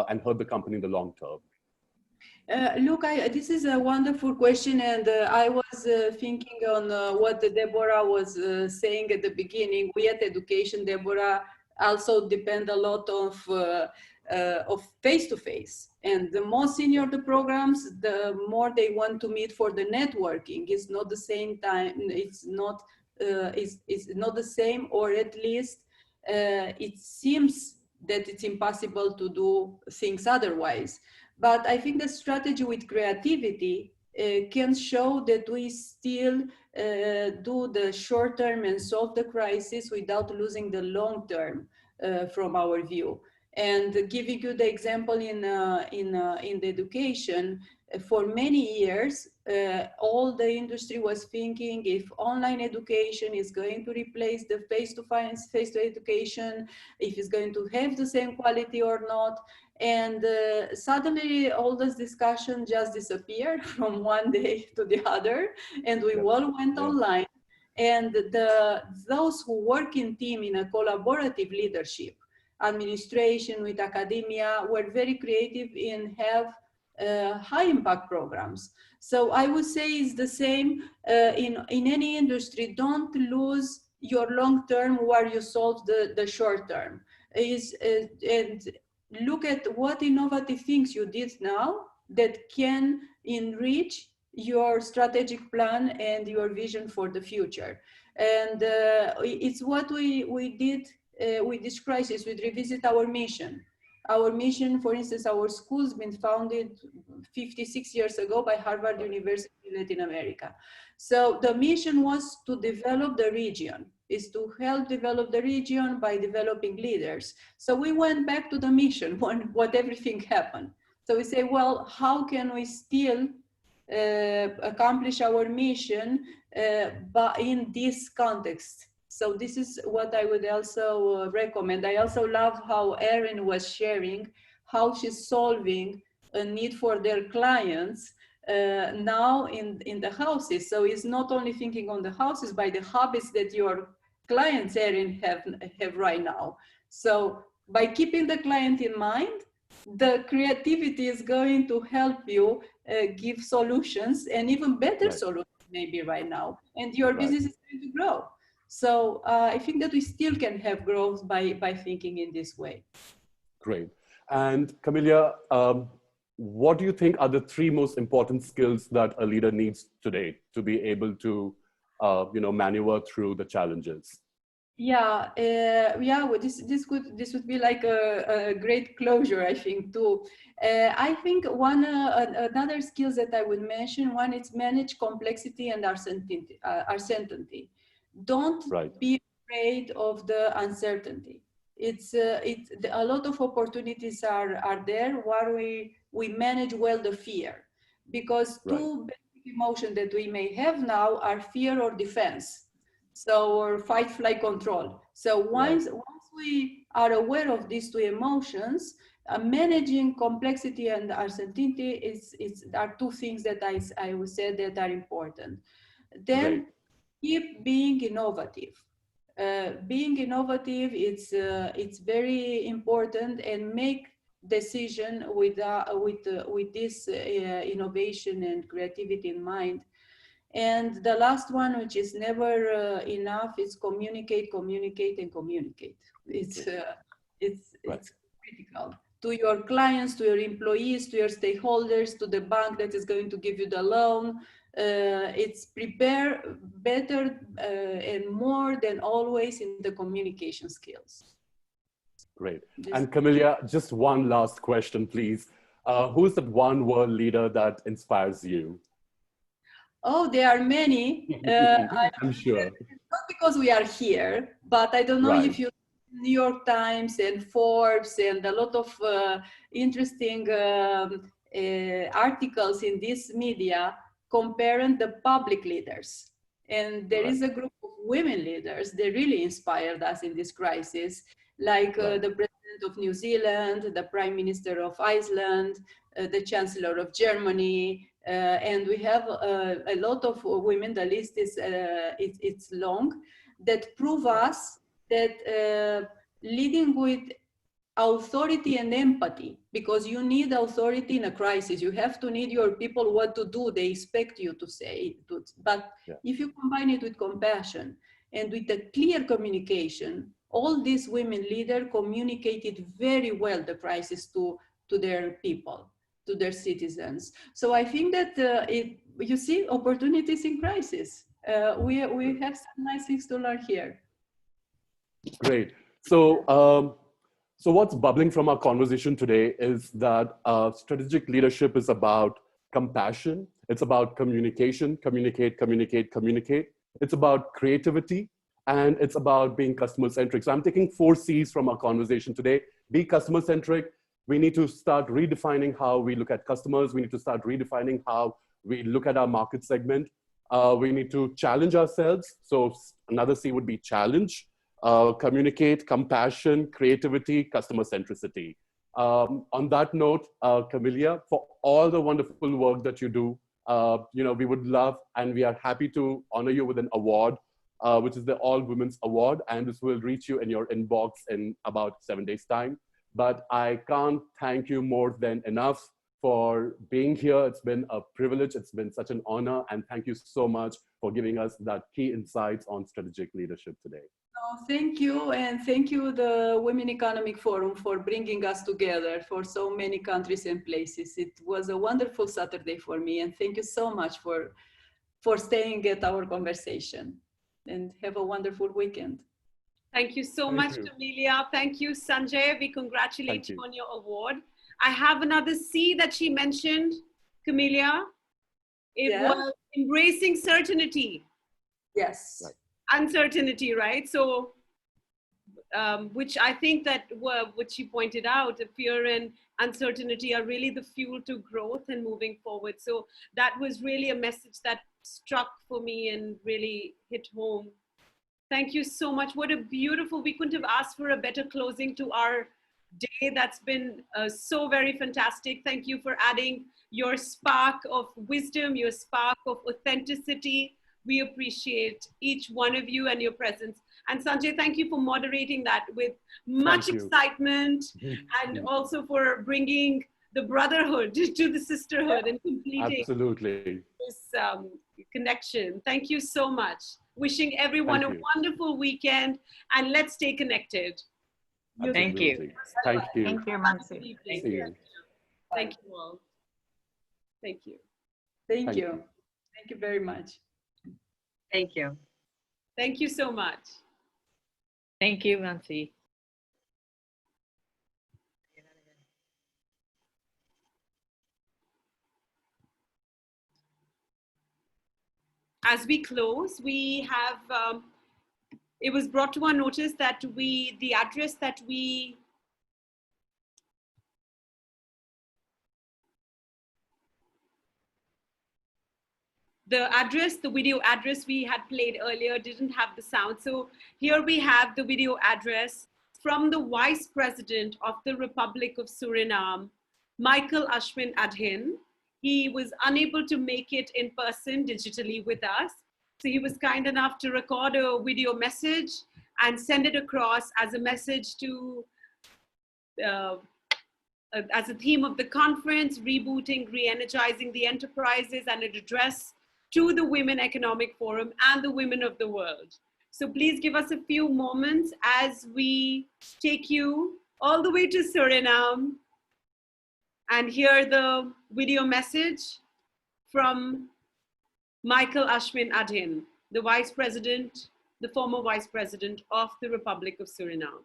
and hurt the company in the long term? Look, this is a wonderful question, and I was thinking on what Deborah was saying at the beginning. We at Education, Deborah, also depend a lot of face-to-face. And the more senior the programs, the more they want to meet for the networking. It's not the same time. It's not the same, or at least it seems that it's impossible to do things otherwise. But I think the strategy with creativity can show that we still do the short term and solve the crisis without losing the long term from our view. And giving you the example in the education, for many years, all the industry was thinking if online education is going to replace the face-to-face education, if it's going to have the same quality or not. And suddenly all this discussion just disappeared from one day to the other, and we all went online. And those who work in team in a collaborative leadership, administration with academia, were very creative in have high impact programs. So I would say it's the same in any industry. Don't lose your long term while you solve the short term. And look at what innovative things you did now that can enrich your strategic plan and your vision for the future. And it's what we did with this crisis. We revisit our mission. Our mission, for instance, our school's been founded 56 years ago by Harvard University in Latin America. So the mission was to develop the region, is to help develop the region by developing leaders. So we went back to the mission when everything happened. So we say, well, how can we still accomplish our mission but in this context? So this is what I would also recommend. I also love how Erin was sharing how she's solving a need for their clients now in the houses. So it's not only thinking on the houses, by the habits that your clients, Erin, have right now. So by keeping the client in mind, the creativity is going to help you give solutions, and even better solutions maybe right now. And your business is going to grow. So I think that we still can have growth by thinking in this way. Great. And Camelia, what do you think are the 3 most important skills that a leader needs today to be able to, maneuver through the challenges? Yeah, well, this would be like a great closure, I think, too. I think another skills that I would mention, one is manage complexity and uncertainty. Don't be afraid of the uncertainty. A lot of opportunities are there where we manage well the fear, because 2 basic emotions that we may have now are fear or defense. So, or fight, flight, control. So once we are aware of these 2 emotions, managing complexity and uncertainty are 2 things that I would say that are important. Then keep being innovative. Being innovative, it's very important, and make decision with this innovation and creativity in mind. And the last one, which is never enough, is communicate, communicate, and communicate. It's critical to your clients, to your employees, to your stakeholders, to the bank that is going to give you the loan. It's prepare better and more than always in the communication skills. Great. And Camelia, just one last question, please. Who's the one world leader that inspires you? Oh, there are many. I'm sure. Not because we are here, but I don't know if you New York Times and Forbes and a lot of interesting articles in this media comparing the public leaders. And there is a group of women leaders that really inspired us in this crisis, like the President of New Zealand, the Prime Minister of Iceland, the Chancellor of Germany, and we have a lot of women. The list is it's long, that prove us that leading with authority and empathy, because you need authority in a crisis. You have to need your people what to do. They expect you to say it. But if you combine it with compassion and with a clear communication, all these women leaders communicated very well the crisis to their people, to their citizens. So I think that you see opportunities in crisis. We have some nice things to learn here. Great. So, so what's bubbling from our conversation today is that strategic leadership is about compassion. It's about communication, communicate, communicate, communicate. It's about creativity, and it's about being customer-centric. So I'm taking 4 C's from our conversation today. Be customer-centric. We need to start redefining how we look at customers. We need to start redefining how we look at our market segment. We need to challenge ourselves. So another C would be challenge. Communicate, compassion, creativity, customer centricity. On that note, Camelia, for all the wonderful work that you do, we would love and we are happy to honor you with an award, which is the All Women's Award, and this will reach you in your inbox in about 7 days' time. But I can't thank you more than enough for being here. It's been a privilege. It's been such an honor, and thank you so much for giving us that key insights on strategic leadership today. Thank you, and thank you the Women Economic Forum for bringing us together for so many countries and places. It was a wonderful Saturday for me, and thank you so much for staying at our conversation, and have a wonderful weekend. Thank you so much, Camelia. Thank you, Sanjay. We congratulate you on your award. I have another C that she mentioned, Camelia. It was embracing certainty. Yes. Right. Uncertainty, right? So, which I think that what she pointed out, fear and uncertainty are really the fuel to growth and moving forward. So that was really a message that struck for me and really hit home. Thank you so much. What a beautiful, we couldn't have asked for a better closing to our day. That's been so very fantastic. Thank you for adding your spark of wisdom, your spark of authenticity. We appreciate each one of you and your presence. And Sanjay, thank you for moderating that with much excitement and also for bringing the brotherhood to the sisterhood and completing this connection. Thank you so much. Wishing everyone a wonderful weekend, and let's stay connected. Thank you. Thank you. Thank you, Mansi. See you. Thank you all. Thank you. Thank you. Thank you very much. Thank you. Thank you so much. Thank you, Mansi. As we close, we have, it was brought to our notice that the address that we, the video address we had played earlier didn't have the sound. So here we have the video address from the Vice President of the Republic of Suriname, Michael Ashwin Adhin. He was unable to make it in person digitally with us. So he was kind enough to record a video message and send it across as a message to as a theme of the conference, rebooting, re-energizing the enterprises, and an address to the Women Economic Forum and the women of the world. So please give us a few moments as we take you all the way to Suriname and hear the video message from Michael Ashwin Adhin, the Vice President, the former Vice President of the Republic of Suriname.